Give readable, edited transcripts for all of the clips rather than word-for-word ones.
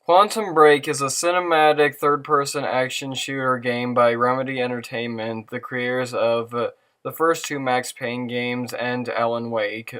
Quantum Break is a cinematic third-person action shooter game by Remedy Entertainment, the creators of the first two Max Payne games and Alan Wake.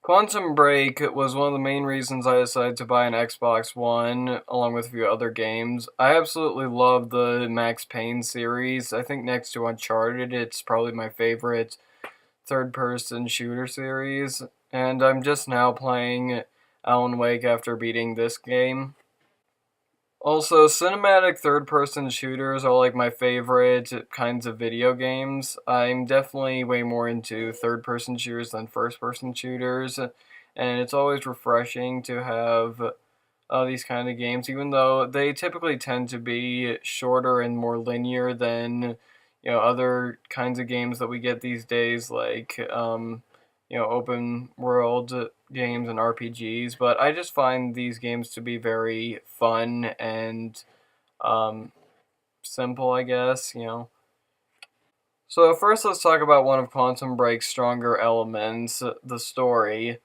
Quantum Break was one of the main reasons I decided to buy an Xbox One, along with a few other games. I absolutely love the Max Payne series. I think next to Uncharted, it's probably my favorite third-person shooter series, and I'm just now playing Alan Wake after beating this game. Also, cinematic third-person shooters are like my favorite kinds of video games. I'm definitely way more into third-person shooters than first-person shooters, and it's always refreshing to have these kind of games, even though they typically tend to be shorter and more linear than other kinds of games that we get these days, like open world games and RPGs. But I just find these games to be very fun and um, simple, I guess. So first, let's talk about one of Quantum Break's stronger elements, the story.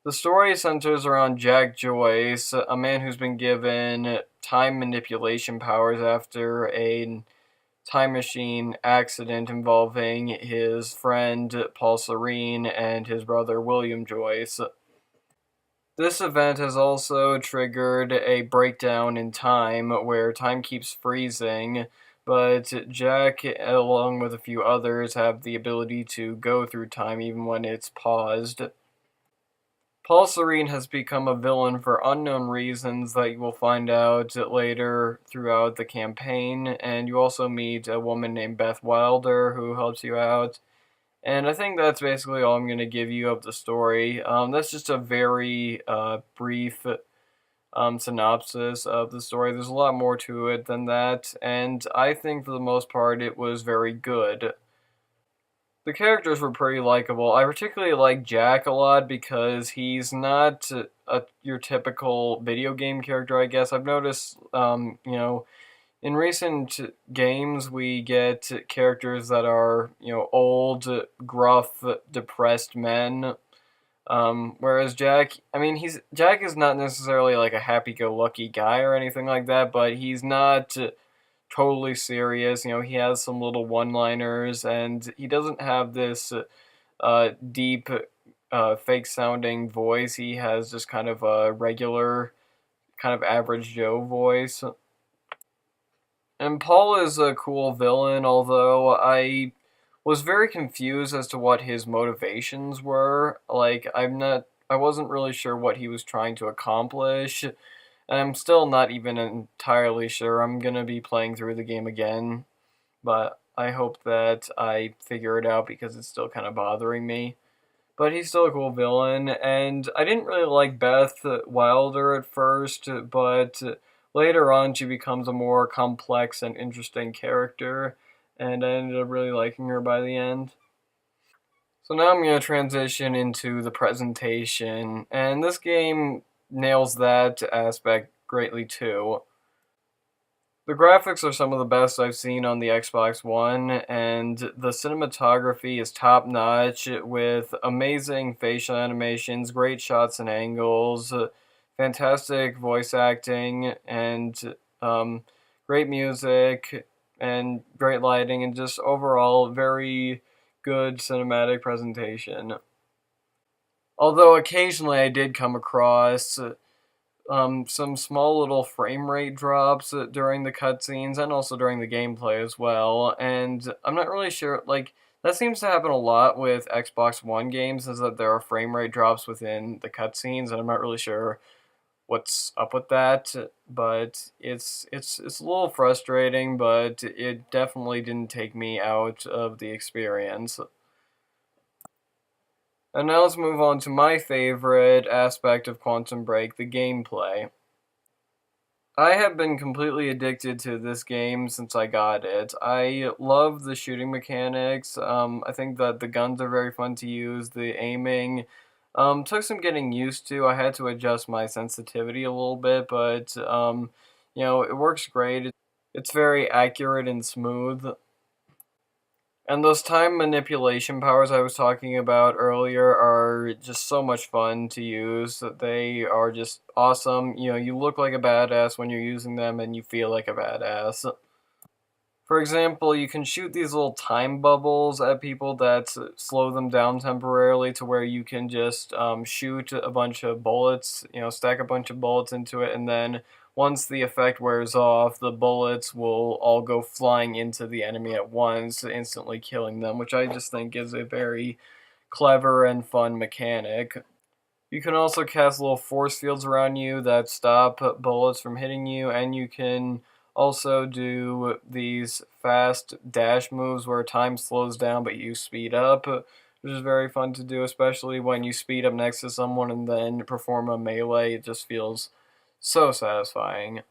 The story centers around Jack Joyce, a man who's been given time manipulation powers after a time machine accident involving his friend Paul Serene and his brother William Joyce. This event has also triggered a breakdown in time where time keeps freezing, but Jack, along with a few others, have the ability to go through time even when it's paused. Paul Serene has become a villain for unknown reasons that you will find out later throughout the campaign, and you also meet a woman named Beth Wilder who helps you out. And I think that's basically all I'm going to give you of the story. That's just a very brief synopsis of the story. There's a lot more to it than that, and I think for the most part it was very good. The characters were pretty likable. I particularly like Jack a lot because he's not your typical video game character, I guess. I've noticed, in recent games we get characters that are, old, gruff, depressed men. Whereas Jack, Jack is not necessarily like a happy-go-lucky guy or anything like that, but he's not totally serious. He has some little one-liners, and he doesn't have this deep, fake-sounding voice. He has just kind of a regular, kind of average Joe voice. And Paul is a cool villain, although I was very confused as to what his motivations were. Like, I wasn't really sure what he was trying to accomplish. And I'm still not even entirely sure. I'm gonna be playing through the game again, but I hope that I figure it out because it's still kind of bothering me. But he's still a cool villain, and I didn't really like Beth Wilder at first, but later on she becomes a more complex and interesting character, and I ended up really liking her by the end. So now I'm going to transition into the presentation, and this game nails that aspect greatly too. The graphics are some of the best I've seen on the Xbox One, and the cinematography is top notch with amazing facial animations, great shots and angles, fantastic voice acting, and great music, and great lighting, and just overall very good cinematic presentation. Although occasionally I did come across some small little frame rate drops during the cutscenes and also during the gameplay as well. And I'm not really sure, like, that seems to happen a lot with Xbox One games, is that there are frame rate drops within the cutscenes, and I'm not really sure what's up with that. But it's a little frustrating, but it definitely didn't take me out of the experience. And now let's move on to my favorite aspect of Quantum Break, the gameplay. I have been completely addicted to this game since I got it. I love the shooting mechanics. I think that the guns are very fun to use. The aiming took some getting used to. I had to adjust my sensitivity a little bit, but it works great. It's very accurate and smooth. And those time manipulation powers I was talking about earlier are just so much fun to use. They are just awesome. You know, you look like a badass when you're using them and you feel like a badass. For example, you can shoot these little time bubbles at people that slow them down temporarily to where you can just shoot a bunch of bullets, you know, stack a bunch of bullets into it, and then once the effect wears off, the bullets will all go flying into the enemy at once, instantly killing them, which I just think is a very clever and fun mechanic. You can also cast little force fields around you that stop bullets from hitting you, and you can also do these fast dash moves where time slows down but you speed up, which is very fun to do, especially when you speed up next to someone and then perform a melee. It just feels so satisfying.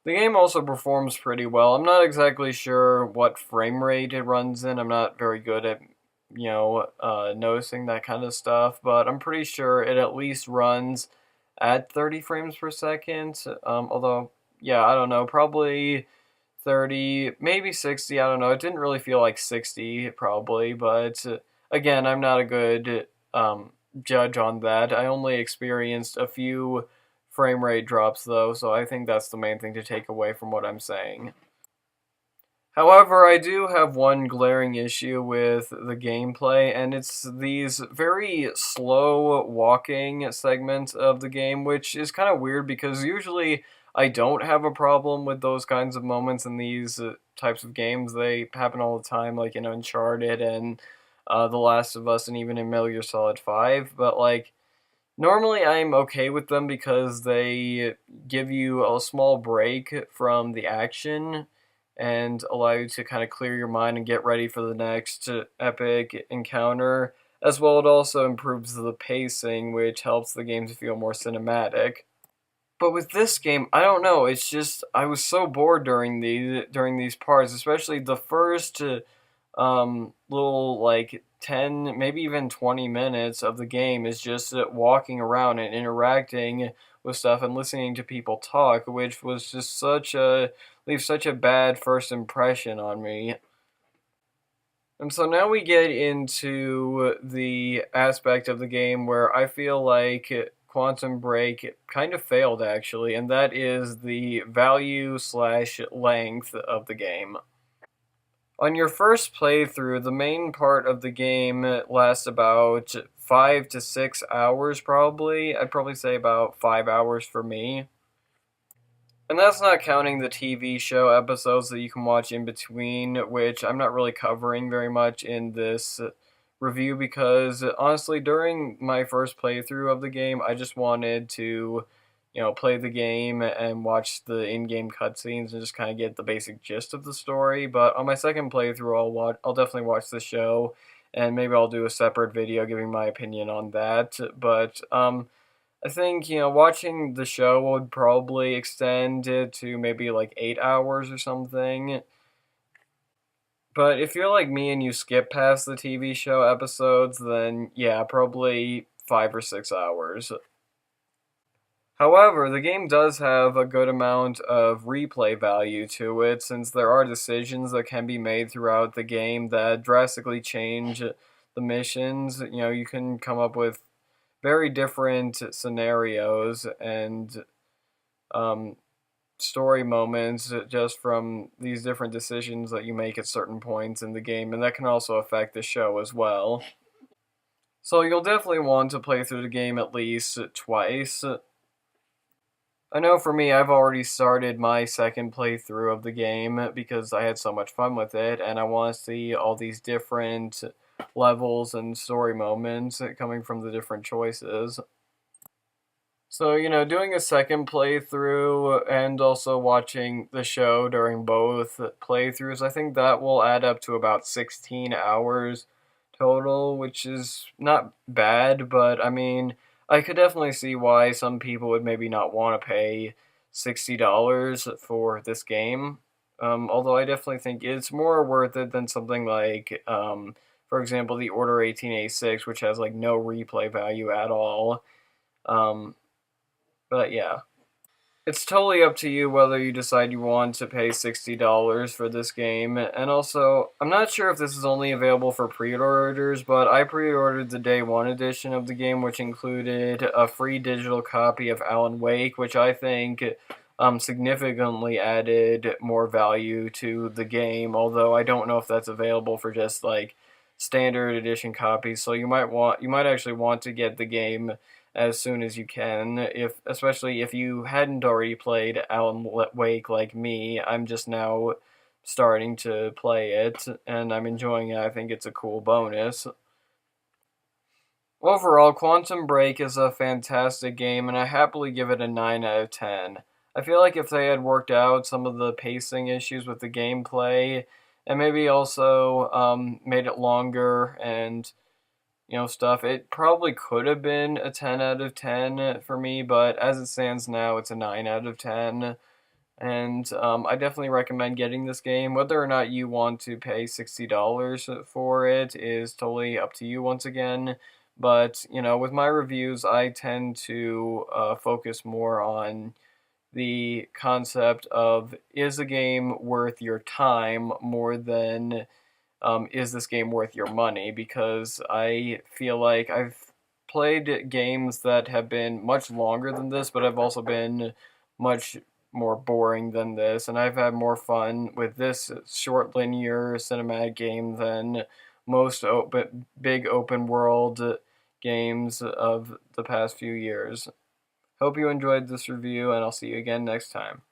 The game also performs pretty well. I'm not exactly sure what frame rate it runs in. I'm not very good at, noticing that kind of stuff, but I'm pretty sure it at least runs at 30 frames per second. Although, yeah, I don't know, probably 30, maybe 60. I don't know. It didn't really feel like 60, probably, but again, I'm not a good judge on that. I only experienced a few frame rate drops though, so I think that's the main thing to take away from what I'm saying. However, I do have one glaring issue with the gameplay, and it's these very slow walking segments of the game, which is kind of weird because usually I don't have a problem with those kinds of moments in these types of games. They happen all the time, like in Uncharted and The Last of Us, and even in Metal Gear Solid 5. But, like, normally I'm okay with them because they give you a small break from the action and allow you to kind of clear your mind and get ready for the next epic encounter. As well, it also improves the pacing, which helps the game to feel more cinematic. But with this game, I don't know. It's just I was so bored during these parts, especially the first little like 10, maybe even 20 minutes of the game is just walking around and interacting with stuff and listening to people talk, which was just leaves such a bad first impression on me. And so now we get into the aspect of the game where I feel like Quantum Break kind of failed actually, and that is the value slash length of the game. On your first playthrough, the main part of the game lasts about 5 to 6 hours, probably. I'd probably say about 5 hours for me. And that's not counting the TV show episodes that you can watch in between, which I'm not really covering very much in this review because honestly, during my first playthrough of the game, I just wanted to, play the game and watch the in-game cutscenes and just kind of get the basic gist of the story. But on my second playthrough, I'll definitely watch the show, and maybe I'll do a separate video giving my opinion on that. But I think, watching the show would probably extend it to maybe like 8 hours or something. But if you're like me and you skip past the TV show episodes, then yeah, probably 5 or 6 hours. However, the game does have a good amount of replay value to it, since there are decisions that can be made throughout the game that drastically change the missions. You know, you can come up with very different scenarios and um, story moments just from these different decisions that you make at certain points in the game, and that can also affect the show as well. So you'll definitely want to play through the game at least twice. I know for me, I've already started my second playthrough of the game because I had so much fun with it, and I want to see all these different levels and story moments coming from the different choices. So, doing a second playthrough and also watching the show during both playthroughs, I think that will add up to about 16 hours total, which is not bad, but I mean, I could definitely see why some people would maybe not want to pay $60 for this game. Although I definitely think it's more worth it than something like, for example, the Order 1886, which has like no replay value at all. Um, but yeah. It's totally up to you whether you decide you want to pay $60 for this game. And also, I'm not sure if this is only available for pre-orders, but I pre-ordered the day one edition of the game, which included a free digital copy of Alan Wake, which I think significantly added more value to the game, although I don't know if that's available for just like standard edition copies. So you might actually want to get the game as soon as you can, if especially if you hadn't already played Alan Wake like me. I'm just now starting to play it, and I'm enjoying it. I think it's a cool bonus. Overall, Quantum Break is a fantastic game, and I happily give it a 9 out of 10. I feel like if they had worked out some of the pacing issues with the gameplay, and maybe also made it longer and stuff. It probably could have been a 10 out of 10 for me, but as it stands now, it's a 9 out of 10. And I definitely recommend getting this game. Whether or not you want to pay $60 for it is totally up to you once again. But, with my reviews, I tend to focus more on the concept of is a game worth your time more than is this game worth your money? Because I feel like I've played games that have been much longer than this, but I've also been much more boring than this, and I've had more fun with this short linear cinematic game than most big open world games of the past few years. Hope you enjoyed this review, and I'll see you again next time.